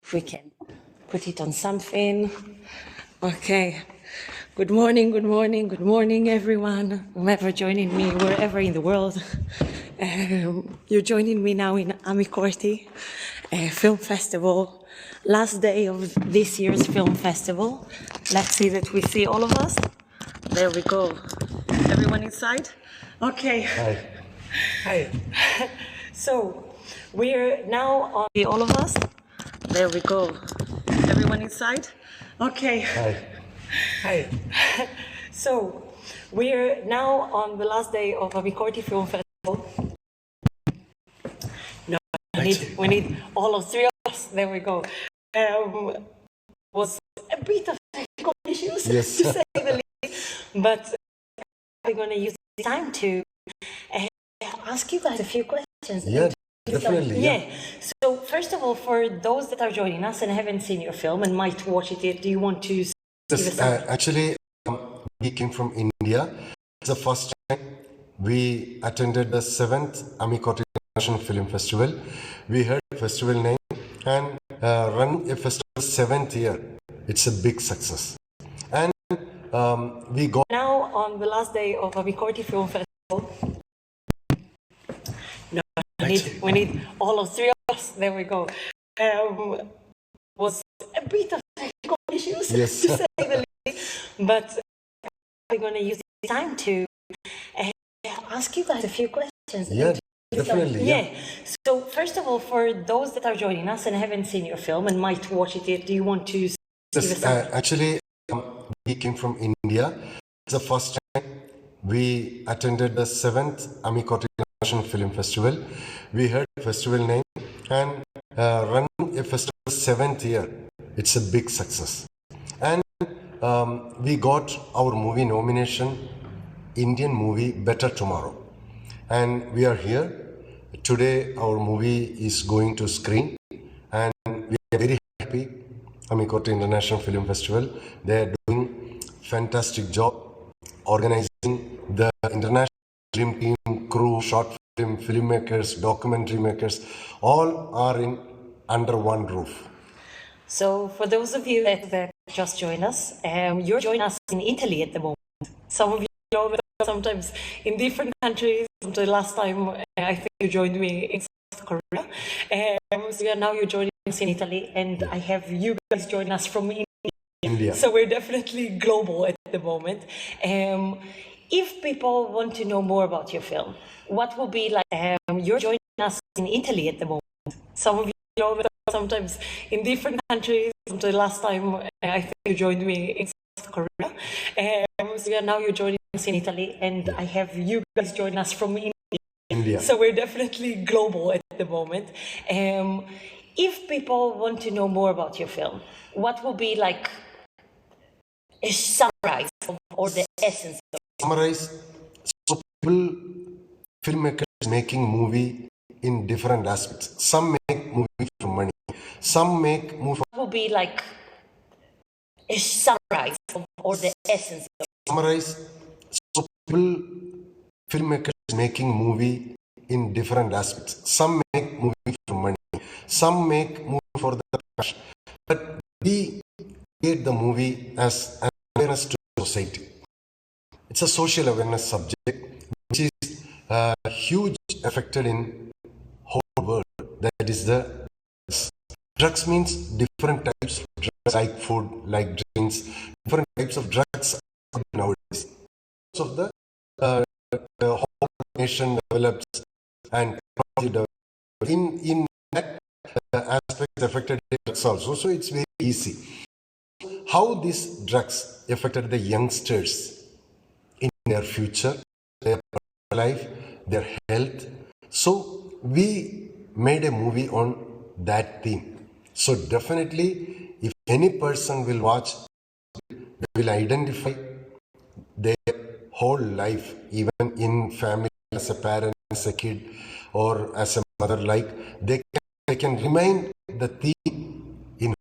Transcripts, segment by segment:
If we can put it on something. Okay. Good morning, good morning, good morning, everyone. Whoever joining me, wherever in the world. You're joining me now in AmiCorti Film Festival. Last day of this year's film festival. Let's see that we see all of us. There we go. Everyone inside? Okay. Hi. Hi. So, we're now on all of us. There we go. Everyone inside? Okay. Hi. Hi. So, we're now on the last day of AmiCorti Film Festival. No, we need all of three of us. There we go. Was a bit of technical issues, Yes. to say the least. But we're going to use this time to ask you guys a few questions. Yeah, definitely. Yeah. So, first of all, for those that are joining us and haven't seen your film and might watch it, do you want to give us Actually, we came from India. It's the first time we attended the 7th AmiCorti International Film Festival. We heard the festival name and run a festival 7th year. It's a big success. And we got now on the last day of AmiCorti Film Festival. No, we need all of three of us. There we go. Was a bit of technical issues, Yes. to say the least. But we're going to use this time to ask you guys a few questions. Yeah, definitely. Yeah. So, first of all, for those that are joining us and haven't seen your film and might watch it, do you want to give us Actually, we came from India. It's the first time we attended the 7th AmiCorti International Film Festival. We heard the festival name and run a festival 7th year. It's a big success. And we got our movie nomination, Indian movie Better Tomorrow. And we are here. Today our movie is going to screen and we are very happy. AmiCorti International Film Festival, they are doing fantastic job organizing the international film team, crew, short film, filmmakers, documentary makers, all are in under one roof. So, for those of you that just joined us, you're joining us in Italy at the moment. Some of you know that sometimes in different countries. The last time I think you joined me in South Korea. So now you're joining us in Italy, and I have you guys join us from India. So we're definitely global at the moment. If people want to know more about your film, what will be like? You're joining us in Italy at the moment. Some of you know that sometimes in different countries. The last time I think you joined me in South Korea. So now you're joining us in Italy, and I have you guys join us from India. So we're definitely global at the moment. If people want to know more about your film, what will be like a summarize or the essence of it? Summarize, so people, filmmakers making movie in different aspects. Some make movie for money. Some make movie. What will be like a summarize or the essence of it? Summarize, so people, filmmakers making movie in different aspects. Some make movie for money. Some make movie for the passion. But we create the movie as an awareness to society. It's a social awareness subject which is huge affected in whole world. That is the drugs means different types of drugs like food, like drinks, different types of drugs nowadays. So the whole nation develops and technology develops. In that aspect affected drugs also. So it's very easy. How these drugs affected the youngsters in their future, their life, their health. So we made a movie on that theme. So definitely, if any person will watch, they will identify their whole life, even in family, as a parent, as a kid, or as a mother, like they can remind the theme in.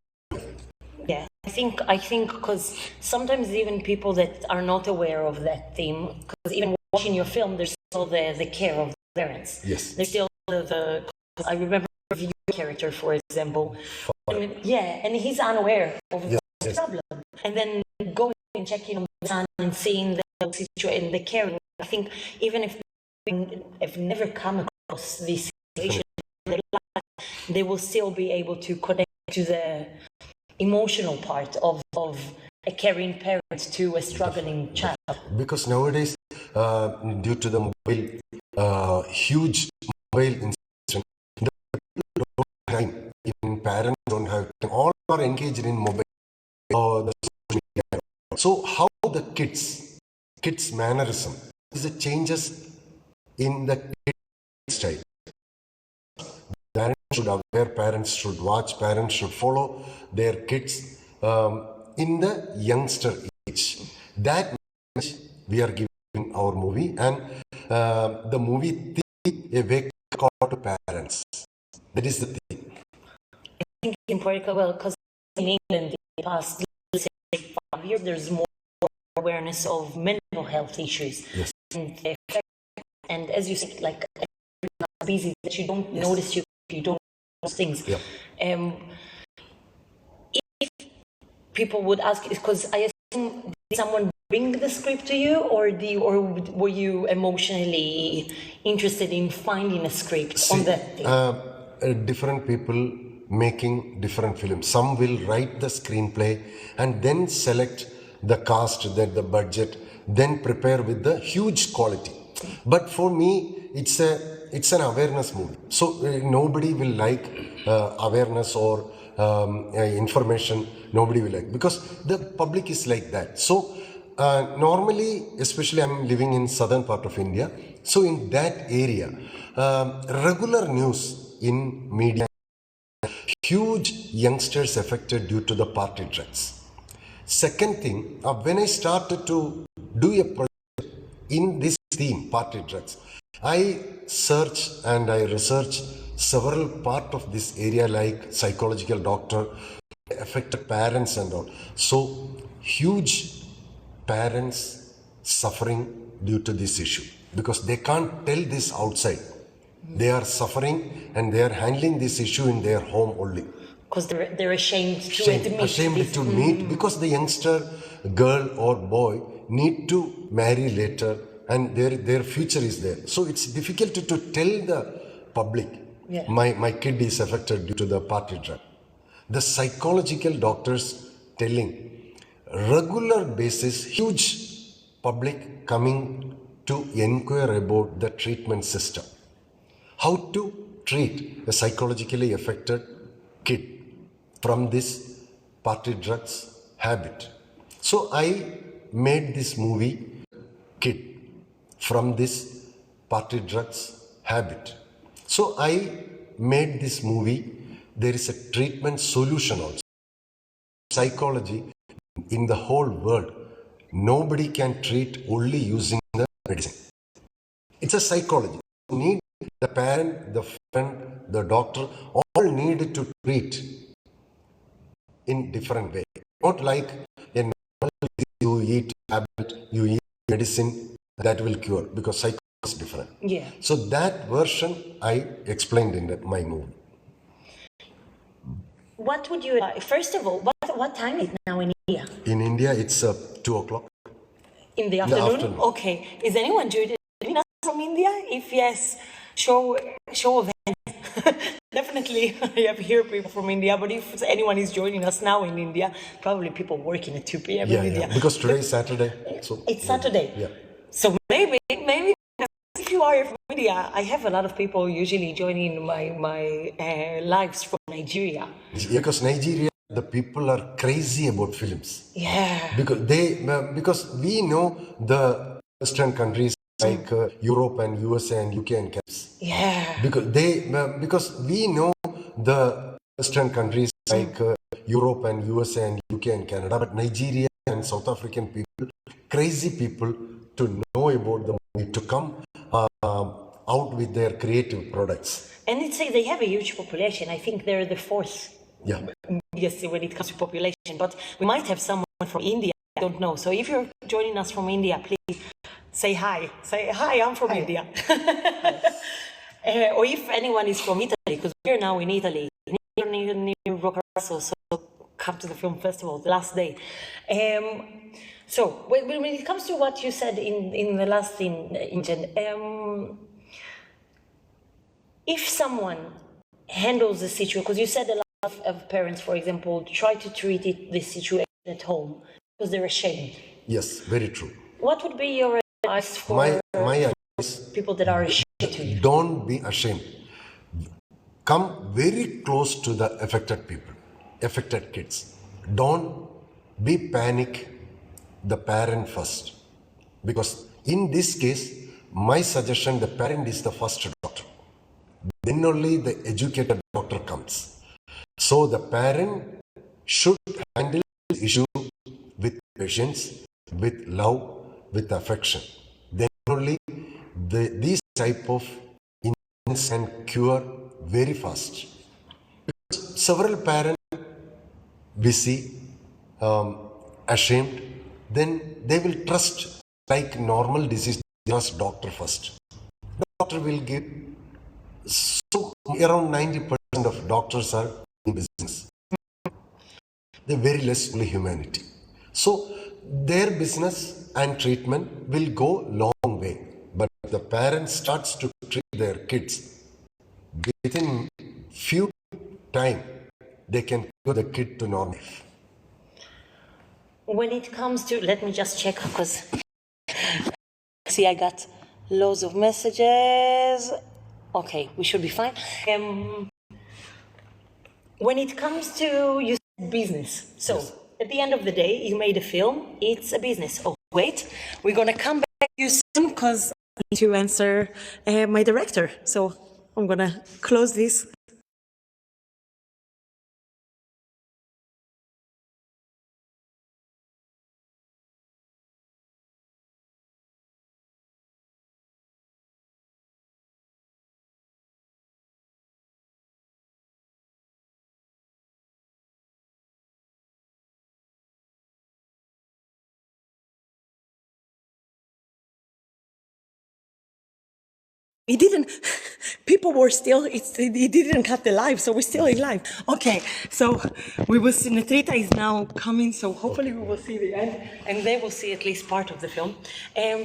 Yeah, I think because sometimes even people that are not aware of that theme, because even watching your film, there's still the care of the parents. Yes. There's still I remember your character, for example, Yeah, and he's unaware of Yes, the yes. problem. And then going and checking on the son and seeing the situation, the caring. I think even if have never come across this situation in their life, they will still be able to connect to the emotional part of a caring parent to a struggling child. Because nowadays, due to the mobile, huge mobile incident, the people don't have time. Even parents don't have time. All are engaged in mobile or the social media. So how the kids mannerism is it changes in the kids style. Parents should aware, parents should watch, parents should follow their kids in the youngster age. That message we are giving our movie, and the movie theme a wake call to parents. That is the theme. I think in Puerto well, because in England in the past, let's say 5 years, there's more awareness of mental health issues. Yes. And as you said, like everyone's busy that you don't notice you don't notice things. Yeah. If people would ask, because I assume did someone bring the script to you, or were you emotionally interested in finding a script on that thing? Different people making different films. Some will write the screenplay and then select the cast, the budget, then prepare with the huge quality. But for me, it's an awareness movie. So nobody will like awareness or information. Nobody will like, because the public is like that. So normally, especially I'm living in southern part of India. So in that area, regular news in media, huge youngsters affected due to the party drugs. Second thing, when I started to do a project in this theme, party drugs, I search and I research several part of this area like psychological doctor, affected parents and all. So huge parents suffering due to this issue because they can't tell this outside. They are suffering and they are handling this issue in their home only. Because they're ashamed to admit. Ashamed to meet because the youngster, girl or boy, need to marry later and their future is there. So it's difficult to tell the public, my kid is affected due to the party drug. The psychological doctors telling, regular basis, huge public coming to inquire about the treatment system. How to treat a psychologically affected kid from this party drugs habit. So I made this movie, Kid, from this party drugs habit. So I made this movie, there is a treatment solution also. Psychology in the whole world, nobody can treat only using the medicine. It's a psychology. You need the parent, the friend, the doctor, all need to treat in different way. Not like a normal you eat tablet, you eat medicine, that will cure, because psychology is different. Yeah. So that version I explained in my movie. What would you, first of all, what time is it now in India? In India, it's 2 o'clock. In the afternoon? Okay. Is anyone joining us from India? If yes, show of hands. Definitely, I have here people from India, but if anyone is joining us now in India, probably people working at 2 p.m. in India. Because today is Saturday. So it's Saturday. Yeah. So maybe if you are from India, I have a lot of people usually joining my lives from Nigeria. Because Nigeria, the people are crazy about films. Yeah. Because we know the Western countries like Europe and USA and UK and Canada. Yeah. Because we know the Western countries like Europe and USA and UK and Canada, but Nigeria and South African people, crazy people to know about the movie, to come out with their creative products. And it's they have a huge population. I think they're the fourth. Yeah. Yes, when it comes to population, but we might have someone from India. I don't know. So if you're joining us from India, please say hi. Say hi. I'm from India. Or if anyone is from Italy, because we're now in Italy. on New Rock, so come to the film festival the last day. So when it comes to what you said in the last thing, if someone handles the situation, because you said a lot of parents, for example, try to treat this situation at home because they're ashamed. Yes, very true. What would be your advice for My advice, people that are ashamed to you? don't be ashamed. Come very close to the affected people, affected kids. Don't be panic the parent first. Because in this case, my suggestion, the parent is the first doctor. Then only the educated doctor comes. So the parent should handle the issue with patience, with love, with affection. Then only these type of illness can cure very fast. Because several parents busy, ashamed, then they will trust like normal disease, trust doctor first. The doctor will give. So around 90% of doctors are in business. They're very less only humanity. So their business and treatment will go long way. But if the parent starts to treat their kids, within few time, they can cure the kid to normal. When it comes to, let me just check, because see, I got loads of messages. Okay, we should be fine. When it comes to you said business, so yes. At the end of the day, you made a film. It's a business. Oh, wait, we're gonna come back to you soon because I need to answer my director. So I'm gonna close this. People were still, it didn't cut the live, so we're still in live. Okay, so we will see, Ntrita is now coming, so hopefully we will see the end, and they will see at least part of the film.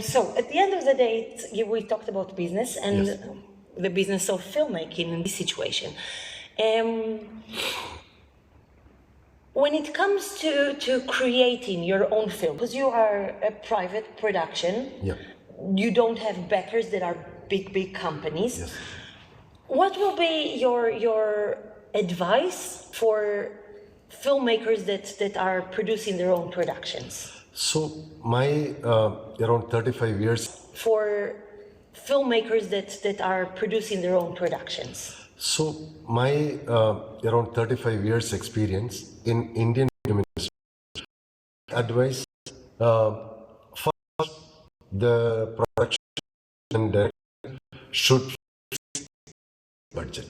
So at the end of the day, we talked about business and yes. The business of filmmaking in this situation. When it comes to creating your own film, because you are a private production, yeah. You don't have backers that are big companies. Yes. What will be your advice for filmmakers that are producing their own productions? So my around 35 years. For filmmakers that are producing their own productions. So my around 35 years experience in Indian film industry, advice first the production and should fix budget.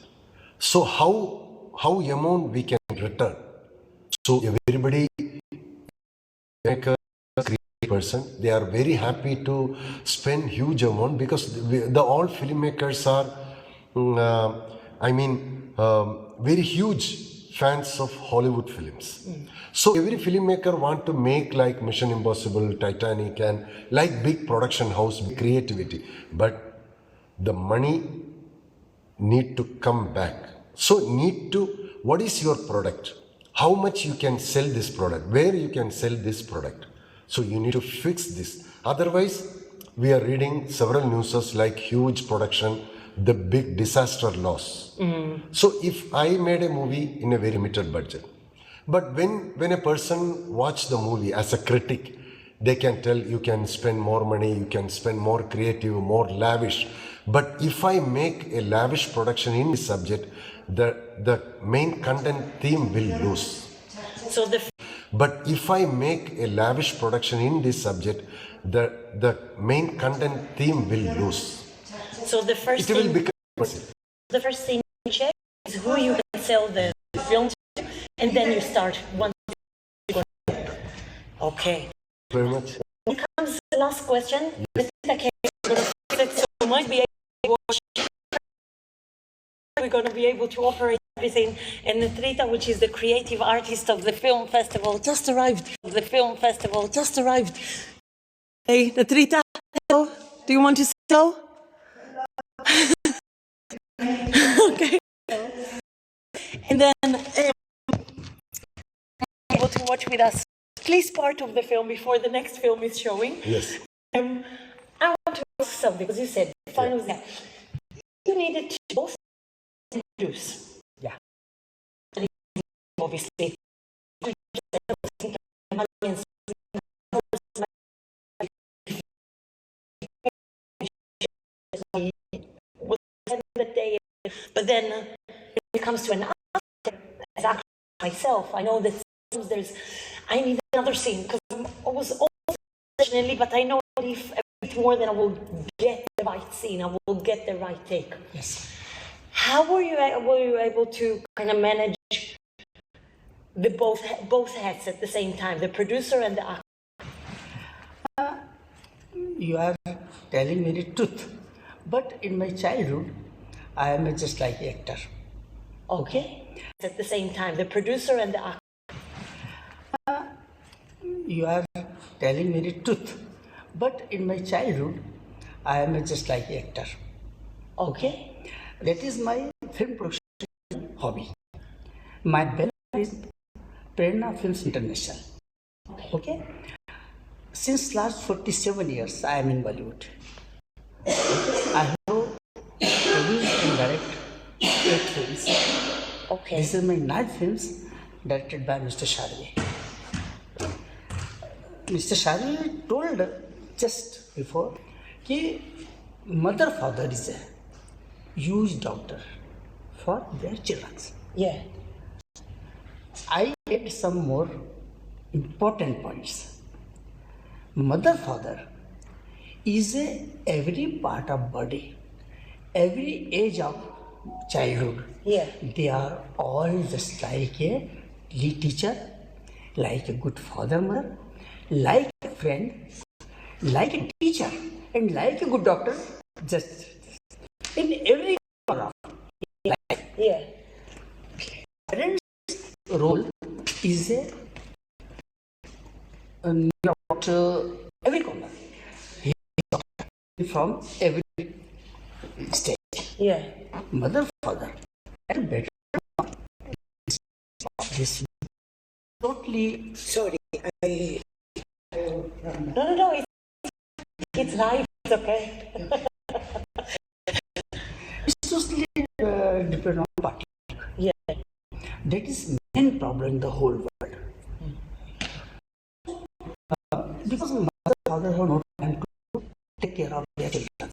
So how amount we can return? So everybody, make a creative person, they are very happy to spend huge amount because all filmmakers are, very huge fans of Hollywood films. So every filmmaker want to make like Mission Impossible, Titanic, and like big production house, big creativity. But the money need to come back. So what is your product? How much you can sell this product? Where you can sell this product? So you need to fix this. Otherwise, we are reading several newses like huge production, the big disaster loss. So if I made a movie in a very limited budget, but when a person watch the movie as a critic, they can tell you can spend more money, you can spend more creative, more lavish. But if I make a lavish production in this subject, the main content theme will lose. But if I make a lavish production in this subject, the main content theme will lose. So the first thing you check is who you can sell the film to, and then you start one. Okay. Very much. When it comes to the last question, yes. So might be we're going to be able to operate everything. And Ntrita, which is the creative artist of the film festival, just arrived. The film festival just arrived. Hey, Ntrita, hello. Do you want to say hello? Okay. And then able to watch with us please part of the film before the next film is showing. Yes. I want to ask something because you said final that you needed to both produce. Yeah. Obviously. But then when it comes to an actor, as actor myself, I know that sometimes I need another scene because I was always professionally, but I know if more than I will get the right scene, I will get the right take. Yes. How were you able to kind of manage the both hats at the same time, the producer and the actor? You are telling me the truth. But in my childhood, I am just like an actor. Okay. At the same time, the producer and the actor. You are telling me the truth. But in my childhood, I am just like an actor. Okay. That is my film production hobby. My banner is Prerna Films International. Okay. Since last 47 years, I am in Bollywood. I have produced and directed 8 films. Okay. This is my 9th films directed by Mr. Sharvi. Mr. Sharvi told just before that mother father is a huge doctor for their children. Yeah. I add some more important points. Mother father is every part of body, every age of childhood. Yeah. They are all just like a little teacher, like a good father, mother, like a friend, like a teacher, and like a good doctor. Just in every part of life. Yeah. Parents' role is not every corner. He is from every stage. Yeah. Mother, father, and better. This totally. Sorry, No. It's live. It's okay. It's totally depend on party. Yeah. That is main problem in the whole world. Because mother, father have no time to take care of their children.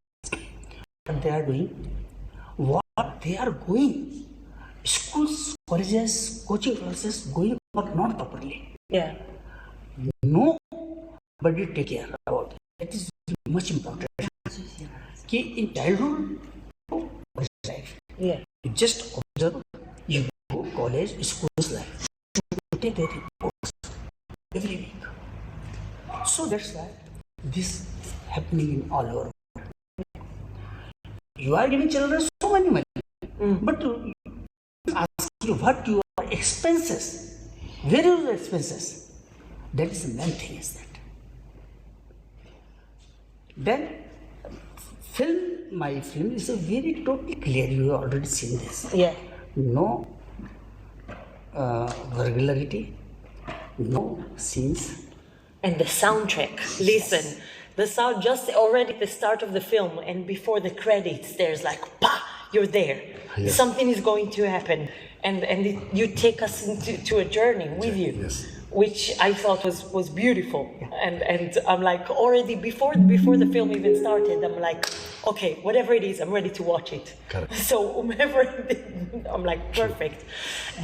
What they are doing, what they are going, schools, colleges, coaching classes going not properly. Yeah. Nobody take care about it. That is much important. In childhood, life. Yeah. You just observe, you go college, schools life. You take their reports every week. So that's why this is happening in all over. You are giving children so many money, but to ask you what your expenses, where are your expenses? That is the main thing is that. Then my film is a very totally clear. You have already seen this. Yeah. No vulgarity, no scenes. And the soundtrack. Listen, the sound just already at the start of the film and before the credits, there's like, pa, you're there. Yes. Something is going to happen, and you take us into a journey with you, Yes. which I thought was beautiful. And I'm like already before the film even started, I'm like, okay, whatever it is, I'm ready to watch it. Correct. So whomever, I'm like perfect.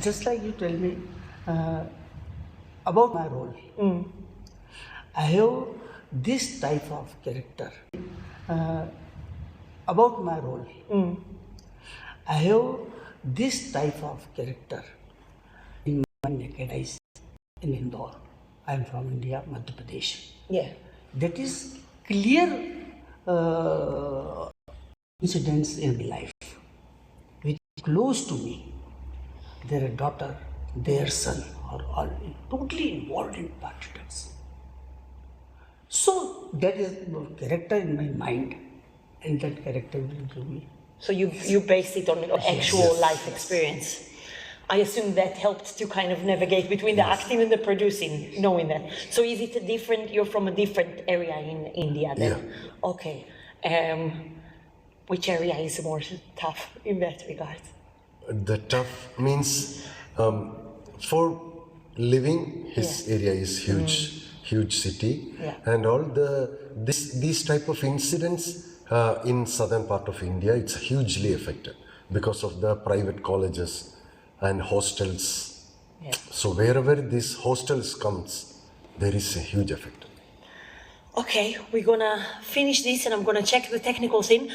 Just like you tell me about my role. I have this type of character. About my role. I have this type of character in my naked eyes in Indore. I am from India, Madhya Pradesh. Yeah. That is clear incidents in life which close to me, their daughter, their son are all totally involved in politics. So that is the character in my mind, and that character will give me. So you based it on actual life experience. I assume that helped to kind of navigate between the acting and the producing, knowing that. So is it a different, you're from a different area in India then? Yeah. Okay. Which area is more tough in that regard? The tough means for living, his area is huge city, and all these type of incidents in southern part of India, it's hugely affected because of the private colleges and hostels. Yeah. So wherever these hostels comes, there is a huge effect. Okay, we're gonna finish this and I'm gonna check the technical thing.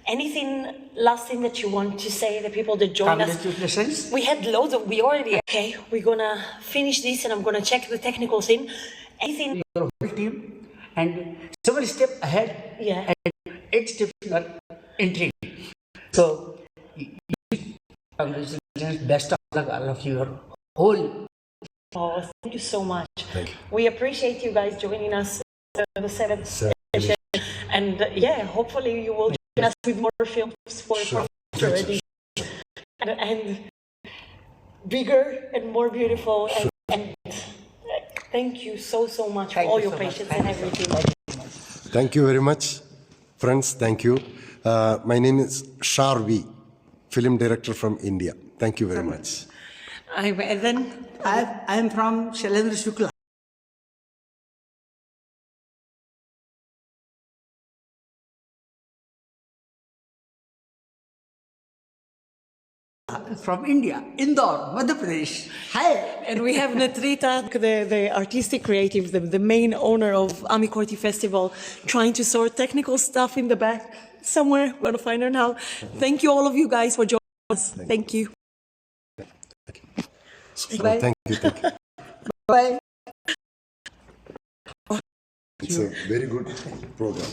Anything, last thing that you want to say, the people that join us? Congratulations. We had loads of, we already, okay, we're gonna finish this and I'm gonna check the technical thing. Anything? Your whole team and 7 steps ahead Yeah. and 8 steps you are entering. So, congratulations, best of luck, all of your whole. Oh, thank you so much. Thank you. We appreciate you guys joining us the seventh session. And yeah, hopefully you will join us with more films for future editions. And bigger and more beautiful. And thank you so much for all your patience and everything. Thank you very much, friends. Thank you. My name is Sharvi, film director from India. Thank you very much. And then I am from Shailendra Shukla. From India, Indore, Madhya Pradesh. Hi. And we have Ntrita, the artistic creative, the main owner of AmiCorti Festival, trying to sort technical stuff in the back somewhere. We're going to find her now. Thank you, all of you guys, for joining us. Thank you. Thank you. Thank you. Bye. It's a very good program.